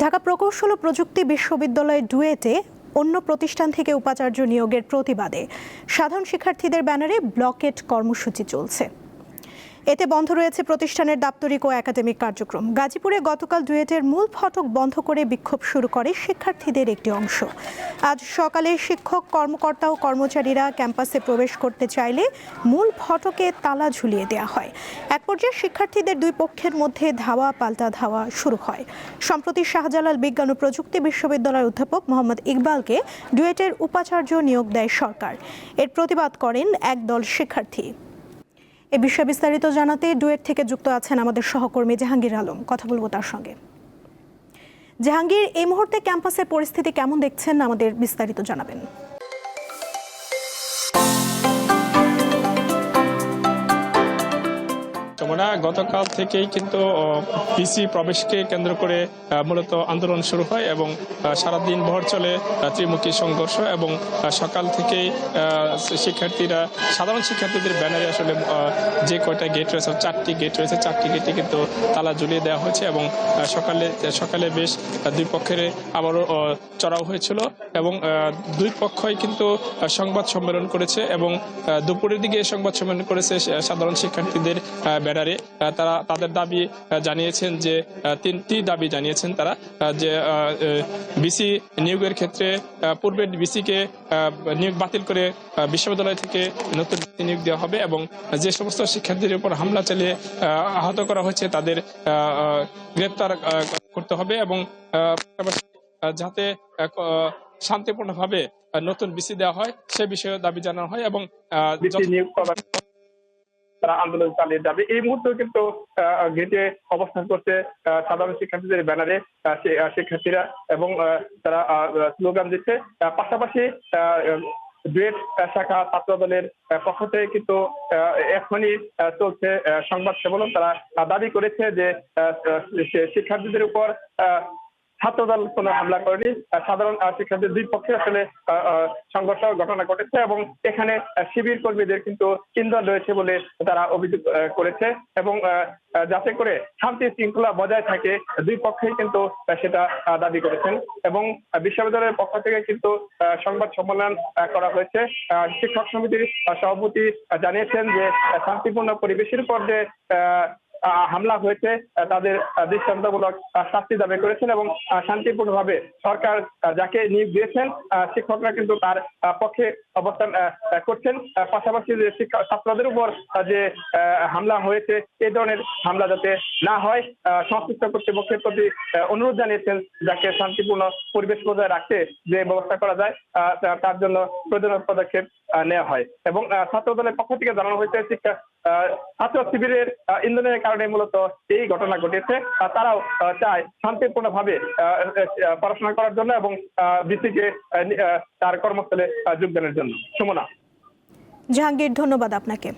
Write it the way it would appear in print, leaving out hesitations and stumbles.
ঢাকা প্রকৌশল ও প্রযুক্তি বিশ্ববিদ্যালয় ডুয়েটে অন্য প্রতিষ্ঠান থেকে উপাচার্য নিয়োগের প্রতিবাদে সাধারণ শিক্ষার্থীদের ব্যানারে ব্লকেট কর্মসূচি চলছে। এতে বন্ধ রয়েছে প্রতিষ্ঠানের দাপ্তরিক ও একাডেমিক কার্যক্রম। গাজীপুরে গতকাল ডুয়েটের মূল ফটক বন্ধ করে বিক্ষোভ শুরু করে শিক্ষার্থীদের একটি অংশ। আজ সকালে শিক্ষক, কর্মকর্তা ও কর্মচারীরা ক্যাম্পাসে প্রবেশ করতে চাইলে মূল ফটকে তালা ঝুলিয়ে দেওয়া হয়। এক পর্যায়ে শিক্ষার্থীদের দুই পক্ষের মধ্যে ধাওয়া পাল্টা ধাওয়া শুরু হয়। সম্প্রতি শাহজালাল বিজ্ঞান ও প্রযুক্তি বিশ্ববিদ্যালয়ের অধ্যাপক মোহাম্মদ ইকবালকে ডুয়েটের উপাচার্য নিয়োগ দেয় সরকার। এর প্রতিবাদ করেন একদল শিক্ষার্থী। এ বিষয়ে বিস্তারিত জানাতে ডুয়েট থেকে যুক্ত আছেন আমাদের সহকর্মী জাহাঙ্গীর আলম। কথা বলবো তার সঙ্গে। জাহাঙ্গীর, এই মুহূর্তে ক্যাম্পাসের পরিস্থিতি কেমন দেখছেন, আমাদের বিস্তারিত জানাবেন। গতকাল থেকেই কিন্তু পিসি প্রবেশকে কেন্দ্র করে মূলত আন্দোলন শুরু হয় এবং সারাদিন ভর চলে ত্রিমুখী সংঘর্ষ এবং সকাল থেকেই শিক্ষার্থীরা, সাধারণ শিক্ষার্থীদের ব্যানারে আসলে যে কয়টা গেট রয়েছে, 4টি গেট রয়েছে, 4টি গেটে কিন্তু তালা ঝুলিয়ে দেওয়া হয়েছে এবং সকালে বেশ দুই পক্ষের আবারও চড়াও হয়েছিল এবং দুই পক্ষই কিন্তু সংবাদ সম্মেলন করেছে এবং দুপুরের দিকে সংবাদ সম্মেলন করেছে সাধারণ শিক্ষার্থীদের ব্যানারে। তারা তাদের দাবি জানিয়েছেন যে 3টি দাবি জানিয়েছেন তারা, যে বিসি নিয়োগের ক্ষেত্রে পূর্বের বিসিকে নিয়োগ বাতিল করে বিশ্ববিদ্যালয় থেকে নতুন নিয়োগ দেওয়া হবে এবং যে সমস্ত শিক্ষার্থীদের উপর হামলা চালিয়ে আহত করা হয়েছে তাদের গ্রেপ্তার করতে হবে এবং যাতে শান্তিপূর্ণভাবে নতুন বিসি দেওয়া হয় সে বিষয়ে দাবি জানানো হয় এবং তারা আন্দোলন চালিয়ে যাবে। এই মুহূর্তে কিন্তু গেটে অবস্থান করছে সাধারণ শিক্ষার্থীদের ব্যানারে শিক্ষার্থীরা এবং তারা স্লোগান দিচ্ছে। পাশাপাশি ডুয়েট শাখা ছাত্র দলের পক্ষ থেকে কিন্তু এখনই চলছে সংবাদ সম্মেলন। তারা দাবি করেছে যে শিক্ষার্থীদের উপর ছাত্রদল কোনো হামলা করেনি, সাধারণ শিক্ষার্থীদের দুই পক্ষে আসলে সংঘর্ষ ঘটনা ঘটেছে এবং এখানে শিবির কর্মীদের কিন্তু ইন্ধন রয়েছে বলে তারা অভিযোগ করেছে এবং যাতে করে শান্তি শৃঙ্খলা বজায় থাকে দুই পক্ষেই কিন্তু সেটা দাবি করেছেন এবং বিশ্ববিদ্যালয়ের পক্ষ থেকে কিন্তু সংবাদ সম্মেলন করা হয়েছে। শিক্ষক সমিতির সভাপতি জানিয়েছেন যে শান্তিপূর্ণ পরিবেশের উপর যে হামলা হয়েছে তাদের দৃষ্টান্তমূলক শাস্তি দাবি করেছেন এবং শান্তিপূর্ণভাবে সরকার যাকে নিয়োগ দিয়েছেন শিক্ষকরা কিন্তু তার পক্ষে অবস্থান করছেন। পাশাপাশি যে ছাত্রদের উপর যে হামলা হয়েছে এই ধরনের হামলা যাতে না হয় সংশ্লিষ্ট কর্তৃপক্ষের প্রতি অনুরোধ জানিয়েছেন, যাকে শান্তিপূর্ণ পরিবেশ বজায় রাখতে যে ব্যবস্থা করা যায় তার জন্য প্রয়োজনীয় পদক্ষেপ নেওয়া হয় এবং ছাত্র দলের পক্ষ থেকে জানানো হয়েছে ছাত্র শিবিরের ইন্ধনের কারণে মূলত এই ঘটনা ঘটেছে। তারাও চায় শান্তিপূর্ণভাবে পড়াশোনা করার জন্য এবং বিসিকে তার কর্মস্থলে যোগদানের জন্য। সুমনা। জাহাঙ্গীর, ধন্যবাদ আপনাকে।